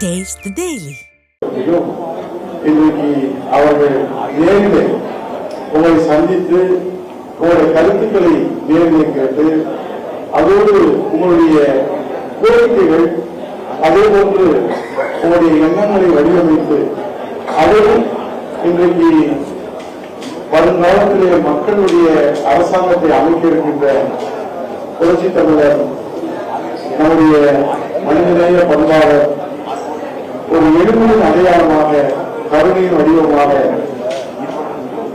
Taste the Daily. இன்றைக்கு அவர்கள் நேரிலே உங்களை சந்தித்து உங்களுடைய கருத்துக்களை நேரிலே கேட்டு அதோடு உங்களுடைய கோரிக்கைகள் அதே போன்று உங்களுடைய எண்ணங்களை வடிவமைத்து அதையும் இன்றைக்கு வருங்காலத்திலே மக்களுடைய அரசாங்கத்தை அமைக்க இருக்கின்ற புரட்சி தமிழர் நம்முடைய மனிதநேய பண்பாளர் ஒரு எழுமையின் அடையாளமாக கருணையின் வடிவமாக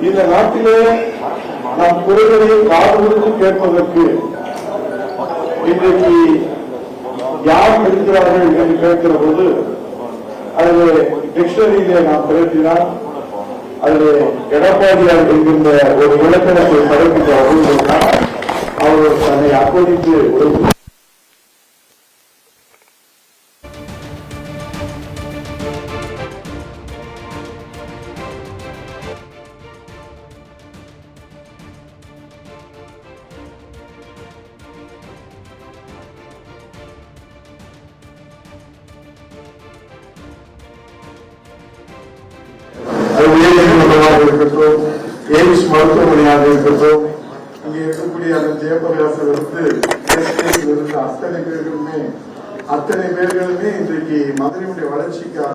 இந்த நாட்டிலே நம் குறைகளை காது கொடுத்து கேட்பதற்கு இன்றைக்கு யார் இருக்கிறார்கள் என்று கேட்கிற போது அதில் டிக்ஷனரியிலே நாம் திரட்டினால் அதில் எடப்பாடியார் என்கின்ற ஒரு இலக்கணத்தை படைக்கின்ற அவர் தன்னை அர்ப்பணித்து இருக்கட்டும், எய்ம்ஸ் மருத்துவமனையாக இருக்கட்டும், இங்கே இருக்கக்கூடிய அந்த ஜெயபிரகாசிலிருந்து அத்தனை பேர்களுமே இன்றைக்கு மதுரையுடைய வளர்ச்சிக்காக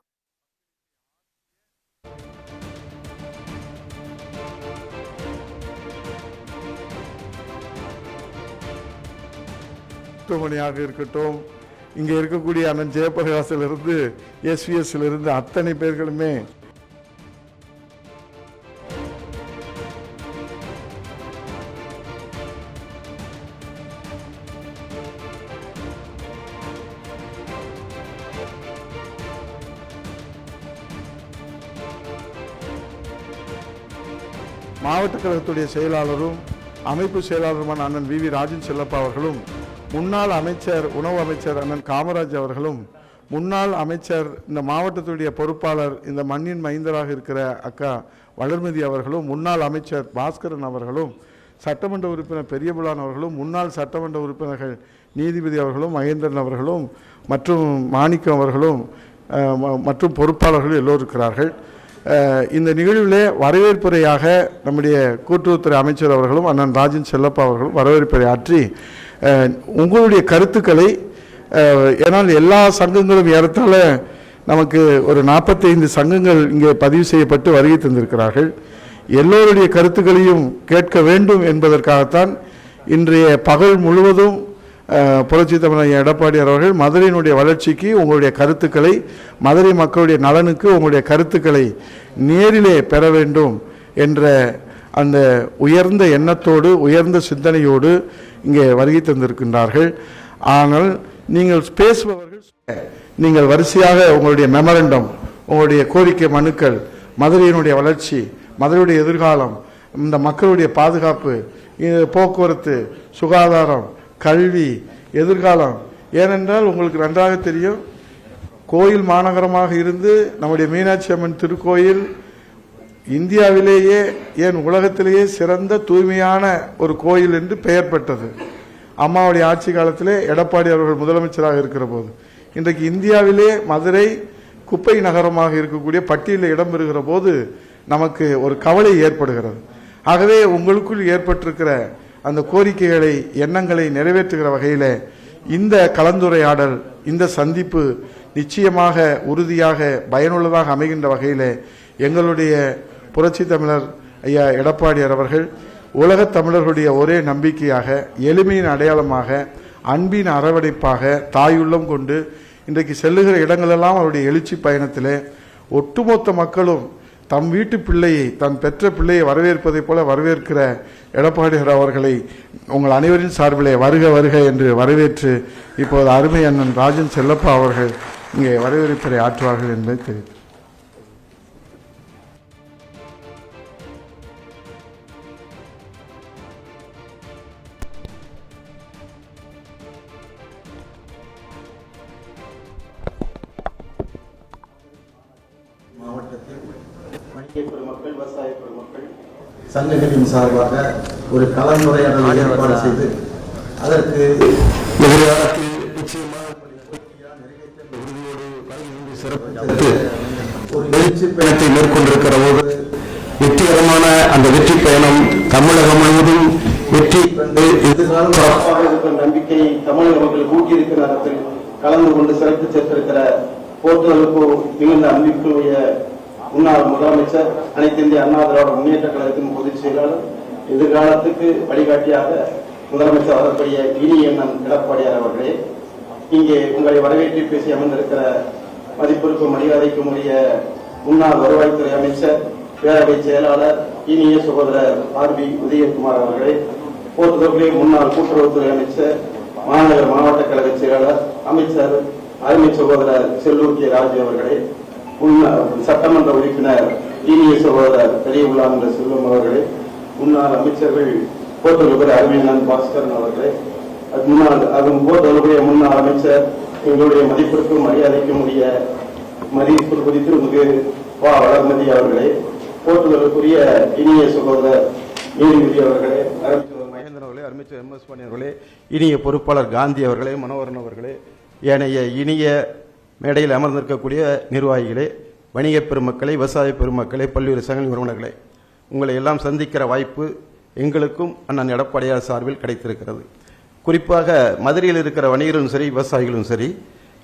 மருத்துவமனையாக இருக்கட்டும், இங்கே இருக்கக்கூடிய அண்ணன் ஜெயபிரகாசிலிருந்து எஸ்விஎஸ்ல இருந்து அத்தனை பேர்களுமே மாவட்ட கழகத்துடைய செயலாளரும் அமைப்பு செயலாளருமான அண்ணன் வி ராஜன் செல்லப்பா அவர்களும், முன்னாள் அமைச்சர் உணவு அமைச்சர் அண்ணன் காமராஜ் அவர்களும், முன்னாள் அமைச்சர் இந்த மாவட்டத்துடைய பொறுப்பாளர் இந்த மண்ணின் மைந்தராக இருக்கிற அக்கா வளர்மதி அவர்களும், முன்னாள் அமைச்சர் பாஸ்கரன் அவர்களும், சட்டமன்ற உறுப்பினர் பெரியபுலான் அவர்களும், முன்னாள் சட்டமன்ற உறுப்பினர்கள் நீதிபதி அவர்களும், மகேந்திரன் அவர்களும் மற்றும் மாணிக்கம் அவர்களும் மற்றும் பொறுப்பாளர்கள் எல்லோரும் இருக்கிறார்கள். இந்த நிகழ்வில் வரவேற்புரையாக நம்முடைய கூட்டுறவுத்துறை அமைச்சர் அவர்களும் அண்ணன் ராஜன் செல்லப்பா அவர்களும் வரவேற்புரை ஆற்றி உங்களுடைய கருத்துக்களை, ஏன்னால் எல்லா சங்கங்களும் ஏறத்தாழ நமக்கு ஒரு 45 சங்கங்கள் இங்கே பதிவு செய்யப்பட்டு வருகை தந்திருக்கிறார்கள். எல்லோருடைய கருத்துக்களையும் கேட்க வேண்டும் என்பதற்காகத்தான் இன்றைய பகல் முழுவதும் புரட்சி தமிழர் எடப்பாடியார் அவர்கள் மதுரையினுடைய வளர்ச்சிக்கு உங்களுடைய கருத்துக்களை, மதுரை மக்களுடைய நலனுக்கு உங்களுடைய கருத்துக்களை நேரிலே பெற வேண்டும் என்ற அந்த உயர்ந்த எண்ணத்தோடு உயர்ந்த சிந்தனையோடு இங்கே வருகை தந்திருக்கின்றார்கள். ஆனால் நீங்கள் பேசுபவர்கள் நீங்கள் வரிசையாக உங்களுடைய மெமரண்டம், உங்களுடைய கோரிக்கை மனுக்கள், மதுரையினுடைய வளர்ச்சி, மதுரையுடைய எதிர்காலம், இந்த மக்களுடைய பாதுகாப்பு, போக்குவரத்து, சுகாதாரம், கல்வி, எதிர்காலம், ஏனென்றால் உங்களுக்கு நன்றாக தெரியும், கோயில் மாநகரமாக இருந்து நம்முடைய மீனாட்சி அம்மன் திருக்கோயில் இந்தியாவிலேயே ஏன் உலகத்திலேயே சிறந்த தூய்மையான ஒரு கோயில் என்று பெயர் பெற்றது. அம்மாவுடைய ஆட்சி காலத்திலே எடப்பாடி அவர்கள் முதலமைச்சராக இருக்கிற போது, இன்றைக்கு இந்தியாவிலே மதுரை குப்பை நகரமாக இருக்கக்கூடிய பட்டியலில் இடம்பெறுகிற போது நமக்கு ஒரு கவலை ஏற்படுகிறது. ஆகவே உங்களுக்குள் ஏற்பட்டிருக்கிற அந்த கோரிக்கைகளை, எண்ணங்களை நிறைவேற்றுகிற வகையில் இந்த கலந்துரையாடல், இந்த சந்திப்பு நிச்சயமாக உறுதியாக பயனுள்ளதாக அமைகின்ற வகையில் எங்களுடைய புரட்சி தமிழர் ஐயா எடப்பாடியார் அவர்கள் உலகத் தமிழர்களுடைய ஒரே நம்பிக்கையாக, எளிமையின் அடையாளமாக, அன்பின் அரவணைப்பாக, தாயுள்ளம் கொண்டு இன்றைக்கு செல்லுகிற இடங்களெல்லாம் அவருடைய எழுச்சி பயணத்தில் ஒட்டுமொத்த மக்களும் தம் வீட்டு பிள்ளையை, தன் பெற்ற பிள்ளையை வரவேற்பதைப் போல வரவேற்கிற எடப்பாடியார் அவர்களை உங்கள் அனைவரின் சார்பிலே வருக வருக என்று வரவேற்று இப்போது அருமை அண்ணன் ராஜன் செல்லப்பா அவர்கள் இங்கே வரவேற்புரை ஆற்றுவார்கள் என்பதை தெரிவித்தார். மாவட்டத்தில் வணிக பெருமக்கள், விவசாய பெருமக்கள் சங்கங்களின் சார்பாக ஒரு கலந்துரையாடல் ஏற்பாடு செய்து அதற்கு வெற்றி பயணத்தை மேற்கொண்டிருக்கிற போது வெற்றிகரமான அந்த வெற்றி பயணம் தமிழகம் முழுவதும் வெற்றி கண்டு எதிர்காலம் நம்பிக்கையை தமிழக மக்கள் ஊட்டியிருக்கிற நேரத்தில் கலந்து கொண்டு சிறப்பு சேர்த்திருக்கிற போர்ட்டுகளுக்கு மிகுந்த அன்பிற்குரிய முன்னாள் முதலமைச்சர் அனைத்து இந்திய அண்ணா திராவிட முன்னேற்ற கழகத்தின் பொதுச் செயலாளர் எதிர்காலத்துக்கு வழிகாட்டியாக முதலமைச்சர் வரக்கூடிய இனியண்ணன் எடப்பாடியார் அவர்களே, இங்கே உங்களை வரவேற்று பேசி அமர்ந்திருக்கிற மதிப்பிற்கும் மரியாதைக்கும் உரிய முன்னாள் வருவாய்த்துறை அமைச்சர் பேரவை செயலாளர் இனிய சகோதரர் ஆர்.பி. உதயகுமார் அவர்களே, போர்த்துகலே முன்னாள் கூட்டுறவுத்துறை அமைச்சர் மாநகர மாவட்ட கழக செயலாளர் அமைச்சர் அருமை சகோதரர் செல்லூர் கே. ராஜு அவர்களே, சட்டமன்ற உறுப்பினர் இனிய சகோதரர் பெரிய உள்ளாண்ட செல்வம் அவர்களே, முன்னாள் அமைச்சர்கள் போர்த்துகல் அருமையண்ணன் பாஸ்கரன் அவர்களே, போர்த்துகலுடைய முன்னாள் அமைச்சர் எங்களுடைய மதிப்பிற்கும் மரியாதைக்கும் உரிய மதிப்பு குறித்து மிகு வளர்மதி அவர்களே, போர்த்துகலுக்குரிய இனிய சகோதரர் நீதிபதி அவர்களே, மகேந்திரன் அவர்களே, அமைச்சர் எம்.எஸ். பாண்டியன் அவர்களே, இனிய பொறுப்பாளர் காந்தி அவர்களே, மனோகரன் அவர்களே, ஏனைய இனிய மேடையில் அமர்ந்திருக்கக்கூடிய நிர்வாகிகளே, வணிக பெருமக்களே, விவசாய பெருமக்களே, பல்வேறு சங்க நிறுவனங்களே, உங்களை எல்லாம் சந்திக்கிற வாய்ப்பு எங்களுக்கும் அண்ணன் எடப்பாடியார் சார்பில் கிடைத்திருக்கிறது. குறிப்பாக மதுரையில் இருக்கிற வணிகர்களும் சரி, விவசாயிகளும் சரி,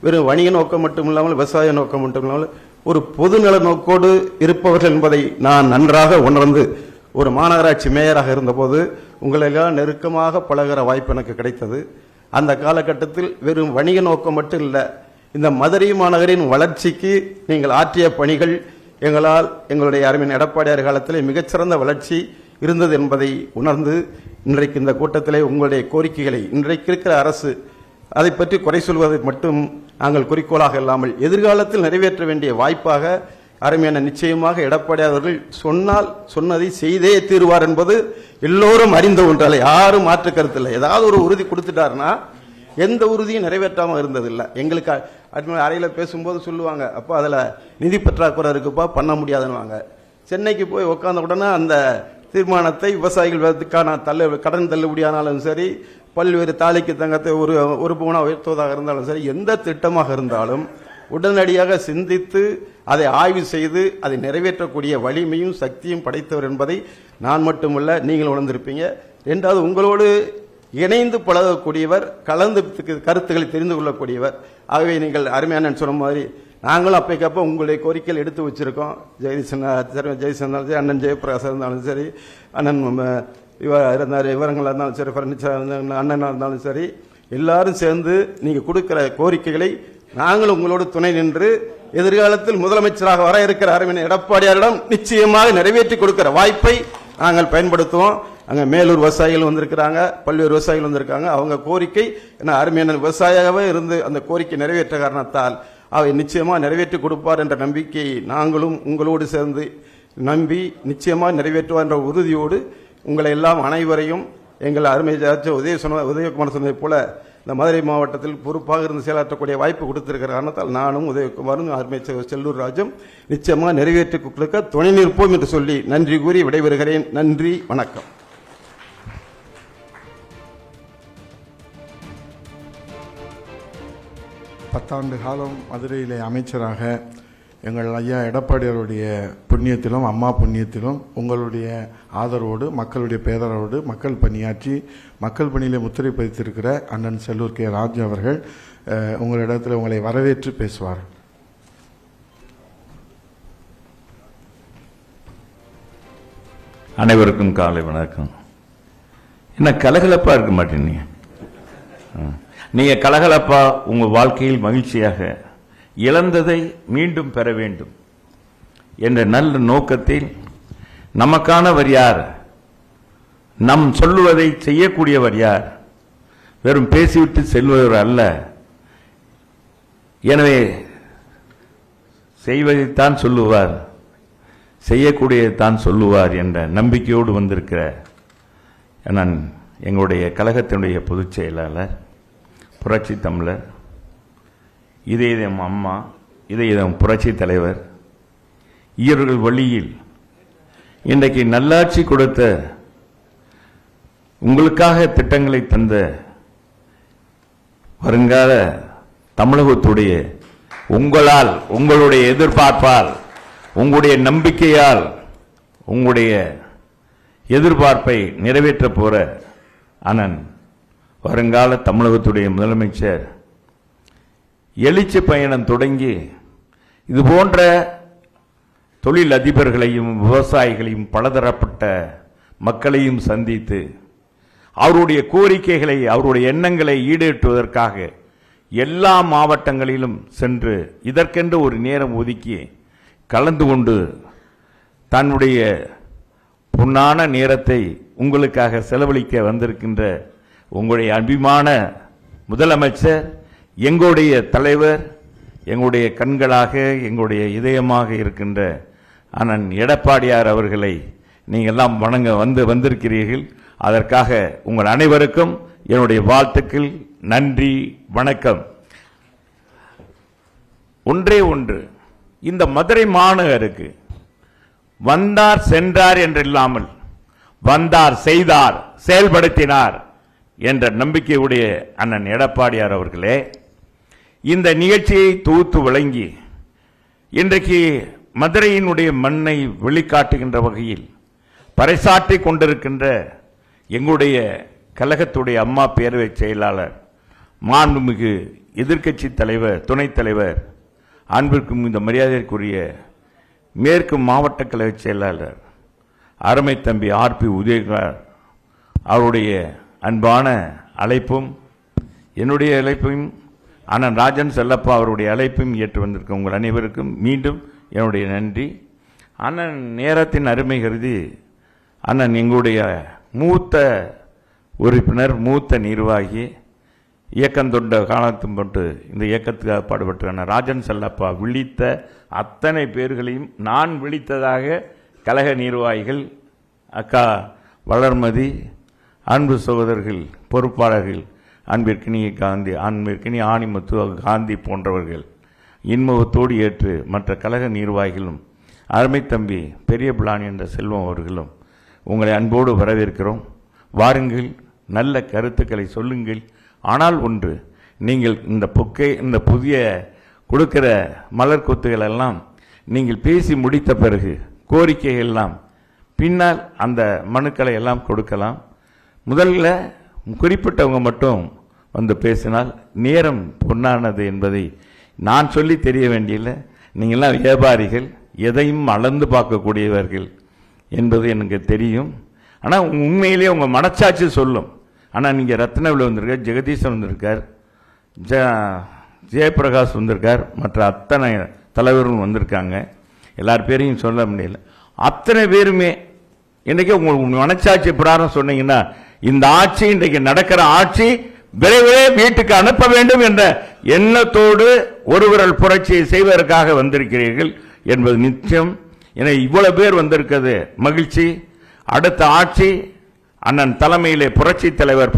வெறும் வணிக நோக்கம் மட்டுமில்லாமல் விவசாய நோக்கம் மட்டுமில்லாமல் ஒரு பொதுநல நோக்கோடு இருப்பவர்கள் என்பதை நான் நன்றாக உணர்ந்து ஒரு மாநகராட்சி மேயராக இருந்தபோது உங்களெல்லாம் நெருக்கமாக பழகிற வாய்ப்பு எனக்கு கிடைத்தது. அந்த காலகட்டத்தில் வெறும் வணிக நோக்கம் மட்டும் இல்லை, இந்த மதுரை மாநகரின் வளர்ச்சிக்கு நீங்கள் ஆற்றிய பணிகள் எங்களால் எங்களுடைய அருமையின் எடப்பாடியார் காலத்திலே மிகச்சிறந்த வளர்ச்சி இருந்தது என்பதை உணர்ந்து இன்றைக்கு இந்த கூட்டத்திலே உங்களுடைய கோரிக்கைகளை இன்றைக்கு இருக்கிற அரசு அதை பற்றி குறை சொல்வதை மட்டும் நாங்கள் குறிக்கோளாக இல்லாமல் எதிர்காலத்தில் நிறைவேற்ற வேண்டிய வாய்ப்பாக அருமையான நிச்சயமாக எடப்பாடியார் அவர்கள் சொன்னால் சொன்னதை செய்தே தீர்வார் என்பது எல்லோரும் அறிந்த ஒன்றால் யாரும் மாற்று கருத்தில்லை. ஏதாவது ஒரு உறுதி கொடுத்துட்டாருன்னா எந்த உறுதியும் நிறைவேற்றாமல் இருந்ததில்லை. எங்களுக்கு அறையில் பேசும்போது சொல்லுவாங்க, அப்போ அதில் நிதி பற்றாக்குறை இருக்குப்பா, பண்ண முடியாதுன்னு. சென்னைக்கு போய் உட்கார்ந்த உடனே அந்த தீர்மானத்தை விவசாயிகளுக்கான கடன் தள்ளுபடியானாலும் சரி, பல்வேறு தாலிக்கு தங்கத்தை ஒரு பவுனா உயர்த்துவதாக இருந்தாலும் சரி, எந்த திட்டமாக இருந்தாலும் உடனடியாக சிந்தித்து அதை ஆய்வு செய்து அதை நிறைவேற்றக்கூடிய வலிமையும் சக்தியும் படைத்தவர் என்பதை நான் மட்டுமல்ல நீங்கள் உணர்ந்திருப்பீங்க. இரண்டாவது, உங்களோடு இணைந்து பழகக்கூடியவர், கலந்து கருத்துக்களை தெரிந்து கொள்ளக்கூடியவர். ஆகவே நீங்கள் அருமையான சொன்ன மாதிரி நாங்களும் அப்பைக்கப்போ உங்களுடைய கோரிக்கைகள் எடுத்து வச்சிருக்கோம். ஜெயசந்தாலும் சரி, அண்ணன் ஜெயபிரகாஷ் இருந்தாலும் சரி, அண்ணன் இருந்தார் விவரங்களாக இருந்தாலும் சரி, பர்னிச்சர் அண்ணனாக இருந்தாலும் சரி, எல்லாரும் சேர்ந்து நீங்க கொடுக்கிற கோரிக்கைகளை நாங்கள் உங்களோடு துணை நின்று எதிர்காலத்தில் முதலமைச்சராக வர இருக்கிற அருமையான எடப்பாடியாரிடம் நிச்சயமாக நிறைவேற்றி கொடுக்கிற வாய்ப்பை நாங்கள் பயன்படுத்துவோம். அங்க மேலூர் விவசாயிகள் வந்திருக்கிறாங்க, பல்வேறு விவசாயிகள் வந்திருக்காங்க. அவங்க கோரிக்கை அருமையான விவசாயியாகவே இருந்து அந்த கோரிக்கை நிறைவேற்ற காரணத்தால் அவை நிச்சயமா நிறைவேற்றி கொடுப்பார் என்ற நம்பிக்கையை நாங்களும் உங்களோடு சேர்ந்து நம்பி நிச்சயமா நிறைவேற்றுவார் என்ற உறுதியோடு உங்களை எல்லாம் அனைவரையும் எங்கள் அருமை உதயகுமார் சொன்னதை போல இந்த மதுரை மாவட்டத்தில் பொறுப்பாக இருந்து செயலாற்றக்கூடிய வாய்ப்பு கொடுத்திருக்கிற காரணத்தால் நானும் உதயகுமாரும் அருமை செல்லூர் ராஜும் நிச்சயமாக நிறைவேற்றி கொடுக்க துணை நிற்போம் என்று சொல்லி நன்றி கூறி விடைபெறுகிறேன். நன்றி, வணக்கம். பத்தாண்டு காலம் மதுரையிலே அமைச்சராக எங்கள் ஐயா எடப்பாடியாருடைய புண்ணியத்திலும் அம்மா புண்ணியத்திலும் உங்களுடைய ஆதரவோடு மக்களுடைய பேதரவோடு மக்கள் பணியாற்றி மக்கள் பணியிலே முத்திரை பதித்திருக்கிற அண்ணன் செல்லூர் கே. ராஜு அவர்கள் உங்களிடத்தில் உங்களை வரவேற்று பேசுவார். அனைவருக்கும் காலை வணக்கம். என்ன கலகலப்பா இருக்க மாட்டேங்க? நீங்க கலகலப்பா உங்க வாழ்க்கையில் மகிழ்ச்சியாக இழந்ததை மீண்டும் பெற வேண்டும் என்ற நல்ல நோக்கத்தில் நமக்கானவர் யார், நம் சொல்லுவதை செய்யக்கூடியவர் யார், வெறும் பேசிவிட்டு செல்பவர் அல்ல, எனவே செய்வதைத்தான் சொல்லுவார், செய்யக்கூடியதைத்தான் சொல்லுவார் என்ற நம்பிக்கையோடு வந்திருக்கிற நான் எங்களுடைய கழகத்தினுடைய பொதுச் செயலாளர், புரட்சி தமிழர், இதயம் அம்மா, இதயம் புரட்சி தலைவர், இவர்கள் வழியில் இன்றைக்கு நல்லாட்சி கொடுத்த, உங்களுக்காக திட்டங்களை தந்த வருங்கால தமிழகத்துடைய உங்களால், உங்களுடைய எதிர்பார்ப்பால், உங்களுடைய நம்பிக்கையால், உங்களுடைய எதிர்பார்ப்பை நிறைவேற்ற போற அண்ணன் வருங்கால தமிழகத்துடைய முதலமைச்சர் எழுச்சி பயணம் தொடங்கி இது போன்ற தொழில் அதிபர்களையும் விவசாயிகளையும் பலதரப்பட்ட மக்களையும் சந்தித்து அவருடைய கோரிக்கைகளை, அவருடைய எண்ணங்களை ஈடேற்றுவதற்காக எல்லா மாவட்டங்களிலும் சென்று இதற்கென்று ஒரு நேரம் ஒதுக்கி கலந்து கொண்டு தன்னுடைய பொன்னான நேரத்தை உங்களுக்காக செலவழிக்க வந்திருக்கின்ற உங்களுடைய அபிமான முதலமைச்சர், எங்களுடைய தலைவர், எங்களுடைய கண்களாக, எங்களுடைய இதயமாக இருக்கின்ற அண்ணன் எடப்பாடியார் அவர்களை நீங்கள் எல்லாம் வணங்க வந்திருக்கிறீர்கள். அதற்காக உங்கள் அனைவருக்கும் என்னுடைய வாழ்த்துக்கள், நன்றி, வணக்கம். ஒன்றே ஒன்று, இந்த மதுரை மாநகருக்கு வந்தார் சென்றார் என்றில்லாமல் வந்தார், செய்தார், செயல்படுத்தினார் என்ற நம்பிக்கையுடைய அண்ணன் எடப்பாடியார் அவர்களே, இந்த நிகழ்ச்சியை தொகுத்து வழங்கி இன்றைக்கு மதுரையினுடைய மண்ணை வெளிக்காட்டுகின்ற வகையில் பறைசாற்றிக் கொண்டிருக்கின்ற எங்களுடைய கழகத்துடைய அம்மா பேரவை செயலாளர், மாண்புமிகு எதிர்க்கட்சி தலைவர், துணைத் தலைவர், அன்பிற்கும் இந்த மரியாதைக்குரிய மேற்கு மாவட்ட கழக செயலாளர் அருமை தம்பி ஆர்பி உதயகுமார் அவருடைய அன்பான அழைப்பும், என்னுடைய அழைப்பையும், அண்ணன் ராஜன் செல்லப்பா அவருடைய அழைப்பையும் ஏற்று வந்திருக்க உங்கள் அனைவருக்கும் மீண்டும் என்னுடைய நன்றி. அண்ணன் நேரத்தின் அருமை கருதி அண்ணன் எங்களுடைய மூத்த உறுப்பினர், மூத்த நிர்வாகி, இயக்கம் தொண்ட காலத்தும் போட்டு இந்த இயக்கத்துக்காக பாடுபட்ட ராஜன் செல்லப்பா விழித்த அத்தனை பேர்களையும் நான் விழித்ததாக கழக நிர்வாகிகள், அக்கா வளர்மதி, அன்பு சகோதரர்கள், பொறுப்பாளர்கள், அன்பிற்கினிய காந்தி, அன்பிற்கினிய ஆணிமுத்து காந்தி போன்றவர்கள் இன்முகத்தோடு ஏற்று மற்ற கழக நிர்வாகிகளும், அருமை தம்பி பெரிய பிளான் என்ற செல்வம் அவர்களும் உங்களை அன்போடு வரவேற்கிறோம். வாருங்கள், நல்ல கருத்துக்களை சொல்லுங்கள். ஆனால் ஒன்று, நீங்கள் இந்த புதிய கொடுக்கிற மலர் கொத்துகள் எல்லாம் நீங்கள் பேசி முடித்த பிறகு கோரிக்கைகள் எல்லாம் பின்னால் அந்த மனுக்களை எல்லாம் கொடுக்கலாம். முதல்ல குறிப்பிட்டவங்க மட்டும் வந்து பேசினால் நேரம் பொன்னானது என்பதை நான் சொல்லி தெரிய வேண்டியில்லை. நீங்கள்லாம் வியாபாரிகள், எதையும் அளந்து பார்க்கக்கூடியவர்கள் என்பது எனக்கு தெரியும். ஆனால் உண்மையிலேயே உங்கள் மனச்சாட்சி சொல்லும். ஆனால் நீங்கள் ரத்னவில் வந்திருக்கார், ஜெகதீசன் வந்திருக்கார், ஜெயபிரகாஷ் வந்திருக்கார், மற்ற அத்தனை தலைவரும் வந்திருக்காங்க. எல்லார் பேரையும் சொல்ல முடியல. அத்தனை பேருமே இன்றைக்கி உங்கள் மனச்சாட்சி பிரகாரம் சொன்னீங்கன்னா இந்த ஆட்சி, இன்றைக்கு நடக்கிற ஆட்சி விரைவிலே வீட்டுக்கு அனுப்ப வேண்டும் என்ற எண்ணத்தோடு ஒருவிரல் புரட்சியை செய்வதற்காக வந்திருக்கிறீர்கள் என்பது நிச்சயம். என இவ்வளவு பேர் வந்திருக்கிறது மகிழ்ச்சி. அடுத்த ஆட்சி அண்ணன் தலைமையிலே புரட்சி தலைவர்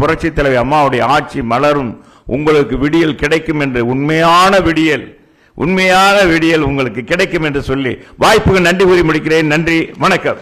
அம்மாவுடைய ஆட்சி மலரும், உங்களுக்கு விடியல் கிடைக்கும் என்று உண்மையான விடியல் உங்களுக்கு கிடைக்கும் என்று சொல்லி வாய்ப்புக்கு நன்றி கூறி முடிக்கிறேன். நன்றி, வணக்கம்.